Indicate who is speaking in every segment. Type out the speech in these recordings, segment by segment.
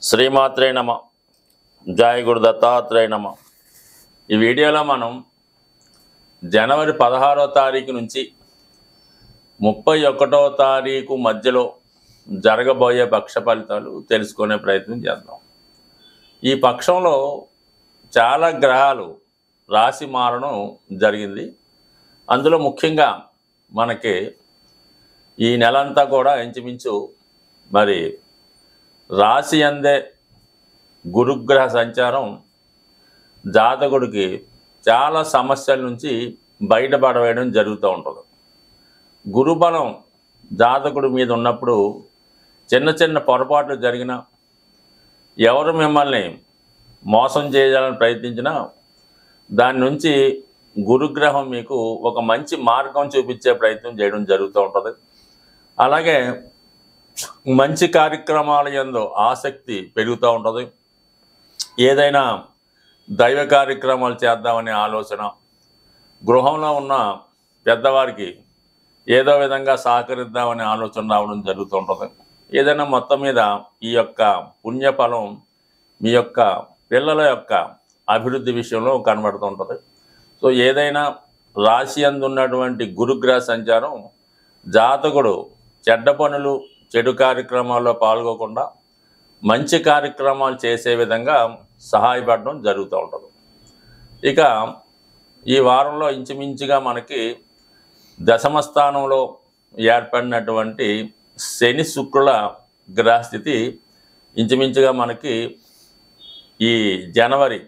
Speaker 1: శ్రీమాత్రే నమ. జయ గురు దత్తాత్రేయ నమ. ఈ వీడియోలో మనం జనవరి 16వ తారీఖు నుంచి 31వ తారీఖు మధ్యలో జరగబోయే పక్ష ఫలితాలు తెలుసుకునే ప్రయత్నం చేద్దాం. ఈ పక్షంలో చాలా గ్రహాలు రాశి మారడం జరిగింది. అందులో ముఖ్యంగా మనకి ఈ నెలంతా కూడా ఇంచుమించు మరి రాశి అందే గురుగ్రహ సంచారం జాతకుడికి చాలా సమస్యల నుంచి బయటపడవేయడం జరుగుతూ ఉంటుంది. గురుబలం జాతకుడి మీద ఉన్నప్పుడు చిన్న చిన్న పొరపాట్లు జరిగినా, ఎవరు మిమ్మల్ని మోసం చేయాలని ప్రయత్నించినా దాని నుంచి గురుగ్రహం మీకు ఒక మంచి మార్గం చూపించే ప్రయత్నం చేయడం జరుగుతూ ఉంటుంది. అలాగే మంచి కార్యక్రమాల యందు ఆసక్తి పెరుగుతూ ఉంటుంది. ఏదైనా దైవ కార్యక్రమాలు చేద్దామనే ఆలోచన, గృహంలో ఉన్న పెద్దవారికి ఏదో విధంగా సహకరిద్దామనే ఆలోచన రావడం జరుగుతూ ఉంటుంది. ఏదైనా మొత్తం మీద ఈ యొక్క పుణ్యఫలం మీ యొక్క పిల్లల యొక్క అభివృద్ధి విషయంలో కనబడుతూ ఉంటుంది. సో ఏదైనా రాశి యందు ఉన్నటువంటి గురుగ్రహ సంచారం జాతకుడు చెడ్డ పనులు, చెడు కార్యక్రమాల్లో పాల్గొకుండా మంచి కార్యక్రమాలు చేసే విధంగా సహాయపడడం జరుగుతూ ఉంటుంది. ఇక ఈ వారంలో ఇంచుమించుగా మనకి దశమ స్థానంలో ఏర్పడినటువంటి శని శుక్రుల గ్రహస్థితి ఇంచుమించుగా మనకి ఈ జనవరి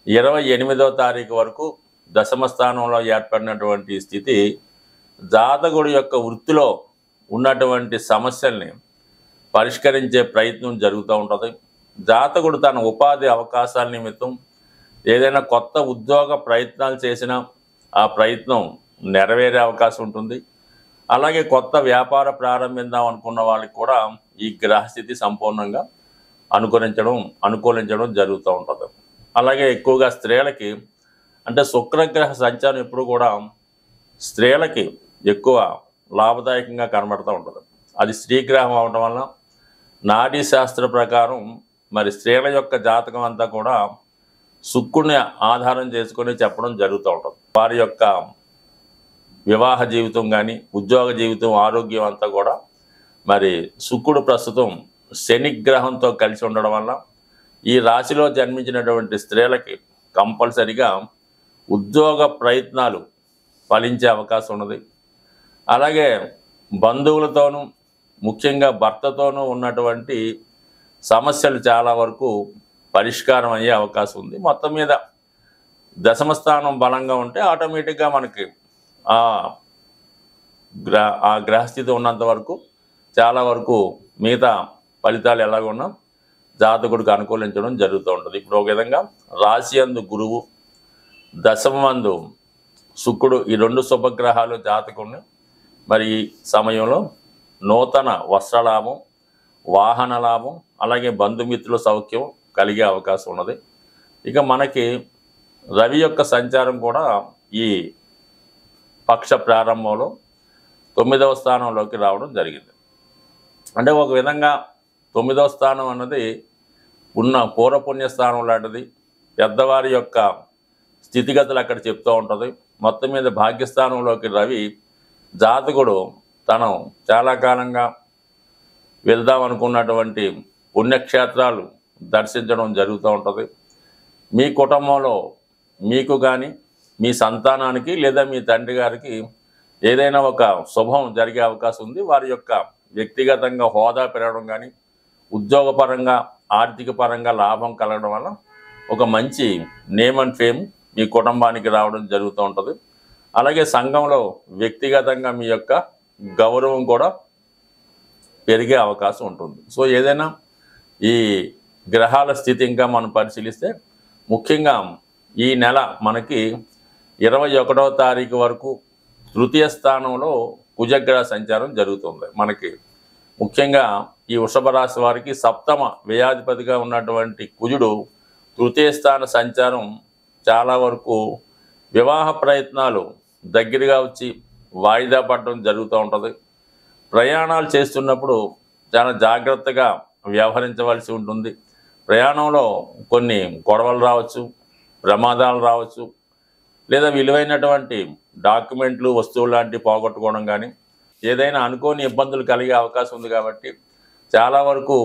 Speaker 1: 28వ తారీఖు వరకు దశమ స్థానంలో ఏర్పడినటువంటి స్థితి జాతకుడి యొక్క వృత్తిలో ఉన్నటువంటి సమస్యల్ని పరిష్కరించే ప్రయత్నం జరుగుతూ ఉంటుంది. జాతకుడు తన ఉపాధి అవకాశాల నిమిత్తం ఏదైనా కొత్త ఉద్యోగ ప్రయత్నాలు చేసినా ఆ ప్రయత్నం నెరవేరే అవకాశం ఉంటుంది. అలాగే కొత్త వ్యాపార ప్రారంభిద్దాం అనుకున్న వాళ్ళకి కూడా ఈ గ్రహస్థితి సంపూర్ణంగా అనుకూలించడం జరుగుతూ ఉంటుంది. అలాగే ఎక్కువగా స్త్రీలకి, అంటే శుక్రగ్రహ సంచారం ఎప్పుడు కూడా స్త్రీలకి ఎక్కువ లాభదాయకంగా కనబడుతూ ఉంటుంది. అది స్త్రీగ్రహం అవడం వల్ల నాడీ శాస్త్ర ప్రకారం మరి స్త్రీల యొక్క జాతకం అంతా కూడా శుక్రుని ఆధారం చేసుకొని చెప్పడం జరుగుతూ ఉంటుంది. వారి యొక్క వివాహ జీవితం కానీ, ఉద్యోగ జీవితం, ఆరోగ్యం అంతా కూడా మరి శుక్రుడు ప్రస్తుతం శనిగ్రహంతో కలిసి ఉండడం వల్ల ఈ రాశిలో జన్మించినటువంటి స్త్రీలకి కంపల్సరిగా ఉద్యోగ ప్రయత్నాలు ఫలించే అవకాశం ఉన్నది. అలాగే బంధువులతోనూ, ముఖ్యంగా భర్తతోనూ ఉన్నటువంటి సమస్యలు చాలా వరకు పరిష్కారం అయ్యే అవకాశం ఉంది. మొత్తం మీద దశమ స్థానం బలంగా ఉంటే ఆటోమేటిక్గా మనకి ఆ గ్రహస్థితి ఉన్నంత వరకు చాలా వరకు మిగతా ఫలితాలు ఎలాగున్నా జాతకుడికి అనుకూలించడం జరుగుతూ ఉంటుంది. ఇప్పుడు ఒక విధంగా రాశి యందు గురువు, దశమందు శుక్రుడు, ఈ రెండు శుభగ్రహాలు జాతకుడిని మరి ఈ సమయంలో నూతన వస్త్రలాభం, వాహన లాభం, అలాగే బంధుమిత్రుల సౌఖ్యం కలిగే అవకాశం ఉన్నది. ఇక మనకి రవి యొక్క సంచారం కూడా ఈ పక్ష ప్రారంభంలో 9వ స్థానంలోకి రావడం జరిగింది. అంటే ఒక విధంగా 9వ స్థానం అన్నది ఉన్న పూర్వపుణ్య స్థానం లాంటిది. పెద్దవారి యొక్క స్థితిగతులు అక్కడ చెప్తూ ఉంటుంది. మొత్తం మీద భాగ్యస్థానంలోకి రవి జాతకుడు తను చాలా కాలంగా వెళ్దాం అనుకున్నటువంటి పుణ్యక్షేత్రాలు దర్శించడం జరుగుతూ ఉంటుంది. మీ కుటుంబంలో మీకు కానీ, మీ సంతానానికి లేదా మీ తండ్రి గారికి ఏదైనా ఒక శుభం జరిగే అవకాశం ఉంది. వారి యొక్క వ్యక్తిగతంగా హోదా పెరగడం కానీ, ఉద్యోగపరంగా, ఆర్థిక పరంగా లాభం కలగడం వల్ల ఒక మంచి నేమ్ అండ్ ఫేమ్ మీ కుటుంబానికి రావడం జరుగుతూ ఉంటుంది. అలాగే సంఘంలో వ్యక్తిగతంగా మీ యొక్క గౌరవం కూడా పెరిగే అవకాశం ఉంటుంది. సో ఏదైనా ఈ గ్రహాల స్థితి ఇంకా మనం పరిశీలిస్తే ముఖ్యంగా ఈ నెల మనకి 21వ తారీఖు వరకు తృతీయ స్థానంలో కుజగ్రహ సంచారం జరుగుతుంది. మనకి ముఖ్యంగా ఈ వృషభ రాశి వారికి సప్తమ వ్యయాధిపతిగా ఉన్నటువంటి కుజుడు తృతీయ స్థాన సంచారం చాలా వరకు వివాహ ప్రయత్నాలు దగ్గరగా వచ్చి వాయిదా పడడం జరుగుతూ ఉంటుంది. ప్రయాణాలు చేస్తున్నప్పుడు చాలా జాగ్రత్తగా వ్యవహరించవలసి ఉంటుంది. ప్రయాణంలో కొన్ని గొడవలు రావచ్చు, ప్రమాదాలు రావచ్చు, లేదా విలువైనటువంటి డాక్యుమెంట్లు వస్తువులు లాంటివి పోగొట్టుకోవడం కానీ ఏదైనా అనుకోని ఇబ్బందులు కలిగే అవకాశం ఉంది. కాబట్టి చాలా వరకు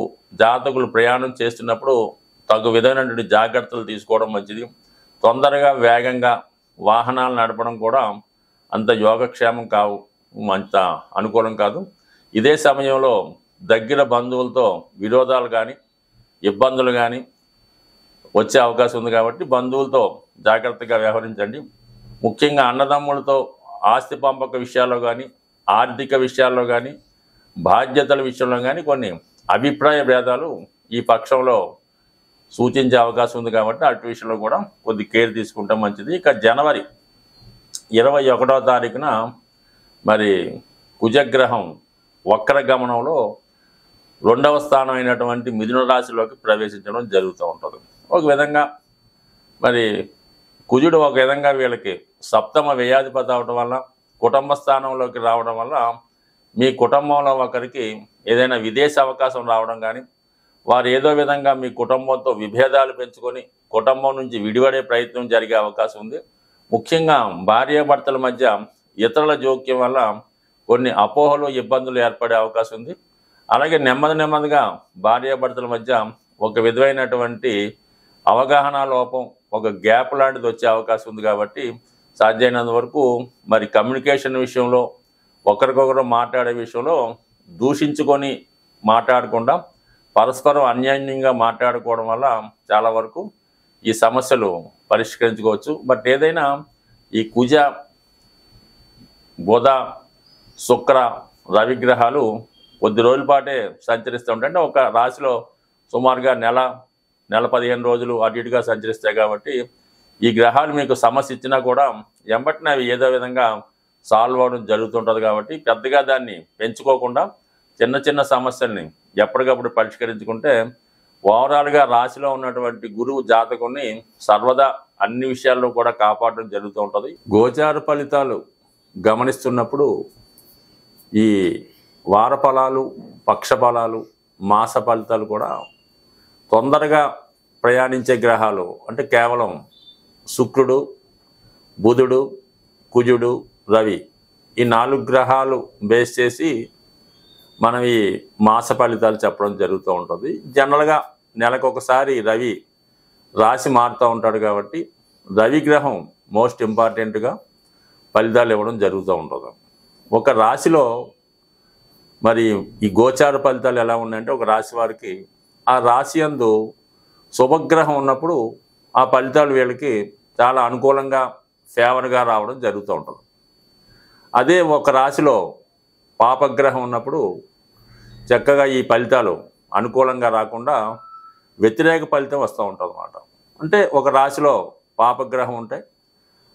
Speaker 1: జాతకులు ప్రయాణం చేస్తున్నప్పుడు తగు విధమైనటువంటి జాగ్రత్తలు తీసుకోవడం మంచిది. తొందరగా వేగంగా వాహనాలు నడపడం కూడా అంత యోగక్షేమం కావు, అంత అనుకూలం కాదు. ఇదే సమయంలో దగ్గర బంధువులతో విరోధాలు కానీ ఇబ్బందులు కానీ వచ్చే అవకాశం ఉంది. కాబట్టి బంధువులతో జాగ్రత్తగా వ్యవహరించండి. ముఖ్యంగా అన్నదమ్ములతో ఆస్తి పంపక విషయాల్లో కానీ ఆర్థిక విషయాల్లో కానీ బాధ్యతల విషయంలో కానీ కొన్ని అభిప్రాయ భేదాలు ఈ పక్షంలో సూచించే అవకాశం ఉంది. కాబట్టి అటు విషయంలో కూడా కొద్ది కేర్ తీసుకుంటే మంచిది. ఇక జనవరి 21వ తారీఖున మరి కుజగ్రహం వక్రగమనంలో 2వ స్థానం అయినటువంటి మిథున రాశిలోకి ప్రవేశించడం జరుగుతూ ఉంటుంది. ఒక విధంగా మరి కుజుడు ఒక విధంగా వీళ్ళకి సప్తమ వ్యయాధిపతి అవడం వల్ల కుటుంబ స్థానంలోకి రావడం వల్ల మీ కుటుంబంలో ఒకరికి ఏదైనా విదేశ అవకాశం రావడం కానీ వారు ఏదో విధంగా మీ కుటుంబంతో విభేదాలు పెంచుకొని కుటుంబం నుంచి విడిపడే ప్రయత్నం జరిగే అవకాశం ఉంది. ముఖ్యంగా భార్యాభర్తల మధ్య ఇతరుల జోక్యం వల్ల కొన్ని అపోహలు ఇబ్బందులు ఏర్పడే అవకాశం ఉంది. అలాగే నెమ్మదిగా భార్యాభర్తల మధ్య ఒక విధమైనటువంటి అవగాహన లోపం, ఒక గ్యాప్ లాంటిది వచ్చే అవకాశం ఉంది. కాబట్టి సాధ్యమైనంత వరకు మరి కమ్యూనికేషన్ విషయంలో ఒకరికొకరు మాట్లాడే విషయంలో దూషించుకొని మాట్లాడకుండా పరస్పరం అన్యోన్యంగా మాట్లాడుకోవడం వల్ల చాలా వరకు ఈ సమస్యలు పరిష్కరించుకోవచ్చు. బట్ ఏదైనా ఈ కుజ, బుధ, శుక్ర, రవి గ్రహాలు కొద్ది రోజుల పాటే సంచరిస్తూ ఉంటాయి. అంటే ఒక రాశిలో సుమారుగా నెల 15 రోజులు అటు ఇటుగా సంచరిస్తాయి. కాబట్టి ఈ గ్రహాలు మీకు సమస్య ఇచ్చినా కూడా ఎంబటిని అవి ఏదో విధంగా సాల్వ్ అవ్వడం జరుగుతుంటుంది. కాబట్టి పెద్దగా దాన్ని పెంచుకోకుండా చిన్న సమస్యల్ని ఎప్పటికప్పుడు పరిష్కరించుకుంటే ఓవరాల్గా రాశిలో ఉన్నటువంటి గురువు జాతకుని సర్వదా అన్ని విషయాల్లో కూడా కాపాడడం జరుగుతూ ఉంటుంది. గోచార ఫలితాలు గమనిస్తున్నప్పుడు ఈ వార ఫలాలు, పక్ష ఫలాలు, మాస ఫలితాలు కూడా తొందరగా ప్రయాణించే గ్రహాలు అంటే కేవలం శుక్రుడు, బుధుడు, కుజుడు, రవి ఈ 4 గ్రహాలు బేస్ చేసి మనం ఈ మాస ఫలితాలు చెప్పడం జరుగుతూ ఉంటుంది. జనరల్గా నెలకు ఒకసారి రవి రాశి మారుతూ ఉంటాడు. కాబట్టి రవి గ్రహం మోస్ట్ ఇంపార్టెంట్గా ఫలితాలు ఇవ్వడం జరుగుతూ ఉంటుంది. ఒక రాశిలో మరి ఈ గోచార ఫలితాలు ఎలా ఉన్నాయంటే ఒక రాశి వారికి ఆ రాశి యందు శుభగ్రహం ఉన్నప్పుడు ఆ ఫలితాలు వీళ్ళకి చాలా అనుకూలంగా ఫేవర్గా రావడం జరుగుతూ ఉంటుంది. అదే ఒక రాశిలో పాపగ్రహం ఉన్నప్పుడు చక్కగా ఈ ఫలితాలు అనుకూలంగా రాకుండా వ్యతిరేక ఫలితం వస్తూ ఉంటుంది అన్నమాట. అంటే ఒక రాశిలో పాపగ్రహం ఉంటే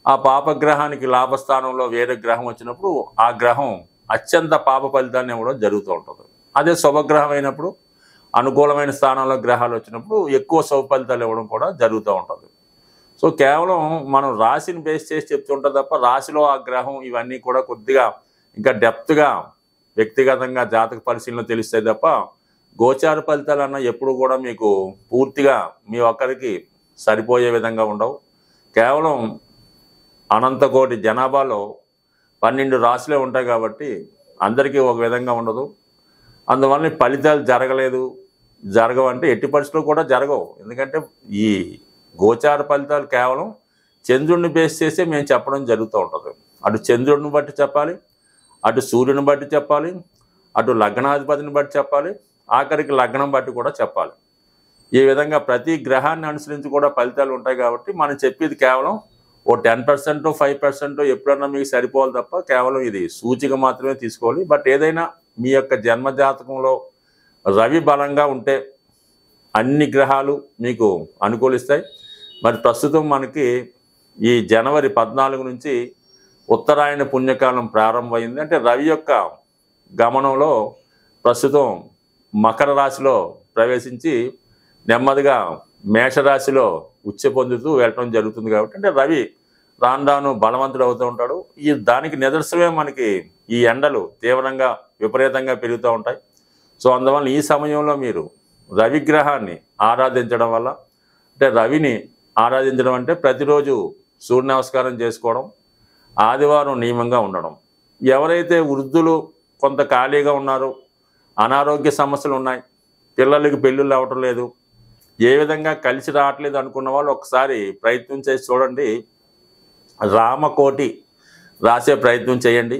Speaker 1: ఆ పాపగ్రహానికి లాభస్థానంలో వేరే గ్రహం వచ్చినప్పుడు ఆ గ్రహం అత్యంత పాప ఫలితాన్ని ఇవ్వడం జరుగుతూ ఉంటుంది. అదే శుభగ్రహం అయినప్పుడు అనుకూలమైన స్థానంలో గ్రహాలు వచ్చినప్పుడు ఎక్కువ శుభ ఫలితాలు ఇవ్వడం కూడా జరుగుతూ ఉంటుంది. సో కేవలం మనం రాశిని బేస్ చేసి చెప్తుంటాం తప్ప రాశిలో ఆ గ్రహం ఇవన్నీ కూడా కొద్దిగా ఇంకా డెప్త్గా వ్యక్తిగతంగా జాతక పరిశీలన తెలుస్తాయి తప్ప గోచార ఫలితాలు అన్న ఎప్పుడు కూడా మీకు పూర్తిగా మీ ఒక్కరికి సరిపోయే విధంగా ఉండవు. కేవలం అనంత కోటి జనాభాలో 12 రాశులే ఉంటాయి కాబట్టి అందరికీ ఒక విధంగా ఉండదు. అందువల్ల ఫలితాలు జరగవంటే ఎట్టి పరిస్థితుల్లో కూడా జరగవు. ఎందుకంటే ఈ గోచార ఫలితాలు కేవలం చంద్రుడిని బేస్ చేసే మేము చెప్పడం జరుగుతూ ఉంటుంది. అటు చంద్రుడిని బట్టి చెప్పాలి, అటు సూర్యుని బట్టి చెప్పాలి, అటు లగ్నాధిపతిని బట్టి చెప్పాలి, ఆఖరికి లగ్నం బట్టి కూడా చెప్పాలి. ఈ విధంగా ప్రతి గ్రహాన్ని అనుసరించి కూడా ఫలితాలు ఉంటాయి. కాబట్టి మనం చెప్పేది కేవలం ఓ 10%, 5% ఎప్పుడన్నా మీకు సరిపోవాలి తప్ప కేవలం ఇది సూచిక మాత్రమే తీసుకోవాలి. బట్ ఏదైనా మీ యొక్క జన్మజాతకంలో రవి బలంగా ఉంటే అన్ని గ్రహాలు మీకు అనుకూలిస్తాయి. మరి ప్రస్తుతం మనకి ఈ జనవరి 14 నుంచి ఉత్తరాయణ పుణ్యకాలం ప్రారంభమైంది. అంటే రవి యొక్క గమనంలో ప్రస్తుతం మకర రాశిలో ప్రవేశించి నెమ్మదిగా మేషరాశిలో ఉచ్చ పొందుతూ వెళ్ళటం జరుగుతుంది. కాబట్టి అంటే రవి రాను బలవంతుడు అవుతూ ఉంటాడు. దానికి నిదర్శనమే మనకి ఈ ఎండలు తీవ్రంగా విపరీతంగా పెరుగుతూ ఉంటాయి. సో అందువల్ల ఈ సమయంలో మీరు రవిగ్రహాన్ని ఆరాధించడం వల్ల, అంటే రవిని ఆరాధించడం అంటే ప్రతిరోజు సూర్య నమస్కారం చేసుకోవడం, ఆదివారం నియమంగా ఉండడం. ఎవరైతే వృద్ధులు కొంత ఖాళీగా ఉన్నారో, అనారోగ్య సమస్యలు ఉన్నాయి, పిల్లలకి పెళ్ళిళ్ళు అవ్వటం లేదు, ఏ విధంగా కలిసి రావట్లేదు అనుకున్న వాళ్ళు ఒకసారి ప్రయత్నం చేసి చూడండి. రామకోటి రాసే ప్రయత్నం చేయండి.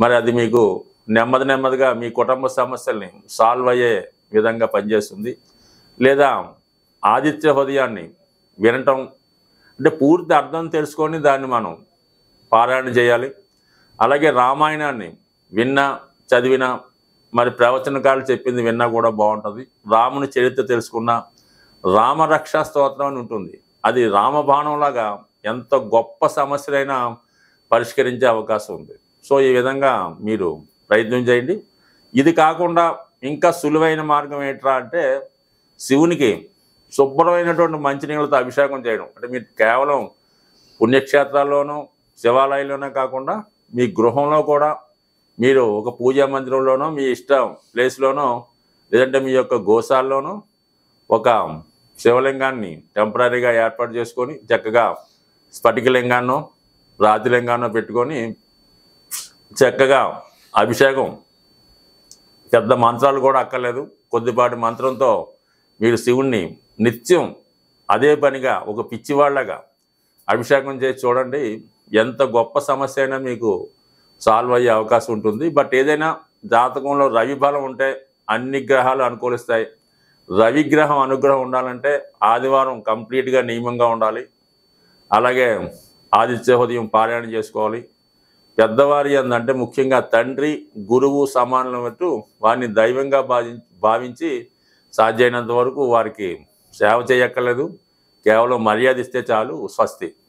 Speaker 1: మరి అది మీకు నెమ్మదిగా మీ కుటుంబ సమస్యల్ని సాల్వ్ అయ్యే విధంగా పనిచేస్తుంది. లేదా ఆదిత్య హృదయాన్ని వినటం, అంటే పూర్తి అర్థం తెలుసుకొని దాన్ని మనం పారాయణ చేయాలి. అలాగే రామాయణాన్ని విన్నా చదివినా, మరి ప్రవచనకాలు చెప్పింది విన్నా కూడా బాగుంటుంది. రాముని చరిత్ర తెలుసుకున్న రామరక్షా స్తోత్రం అని ఉంటుంది. అది రామబాణంలాగా ఎంత గొప్ప సమస్యలైనా పరిష్కరించే అవకాశం ఉంది. సో ఈ విధంగా మీరు ప్రయత్నం చేయండి. ఇది కాకుండా ఇంకా సులువైన మార్గం ఏంట్రా అంటే శివునికి శుభ్రమైనటువంటి మంచినీళ్ళతో అభిషేకం చేయడం. అంటే మీరు కేవలం పుణ్యక్షేత్రాల్లోనూ శివాలయంలోనే కాకుండా మీ గృహంలో కూడా మీరు ఒక పూజా మందిరంలోనో, మీ ఇష్టం ప్లేస్లోనో, లేదంటే మీ యొక్క గోశాల్లోనో ఒక శివలింగాన్ని టెంపరీగా ఏర్పాటు చేసుకొని చక్కగా స్ఫటికలింగాన్నో రాతిలింగాన్నో పెట్టుకొని చక్కగా అభిషేకం, పెద్ద మంత్రాలు కూడా అక్కర్లేదు, కొద్దిపాటి మంత్రంతో మీరు శివుణ్ణి నిత్యం అదే పనిగా ఒక పిచ్చివాళ్ళగా అభిషేకం చేసి చూడండి. ఎంత గొప్ప సమస్య అయినా మీకు సాల్వ్ అయ్యే అవకాశం ఉంటుంది. బట్ ఏదైనా జాతకంలో రవి బలం ఉంటే అన్ని గ్రహాలు అనుకూలిస్తాయి. రవిగ్రహం అనుగ్రహం ఉండాలంటే ఆదివారం కంప్లీట్గా నియమంగా ఉండాలి. అలాగే ఆదిత్య హృదయం పారాయణ చేసుకోవాలి. పెద్దవారి అంటే ముఖ్యంగా తండ్రి గురువు సమానమైనట్టు వారిని దైవంగా భావించి సాధ్యమైనంత వరకు వారికి సేవ చేయక్కర్లేదు, కేవలం మర్యాద ఇస్తే చాలు. స్వస్తి.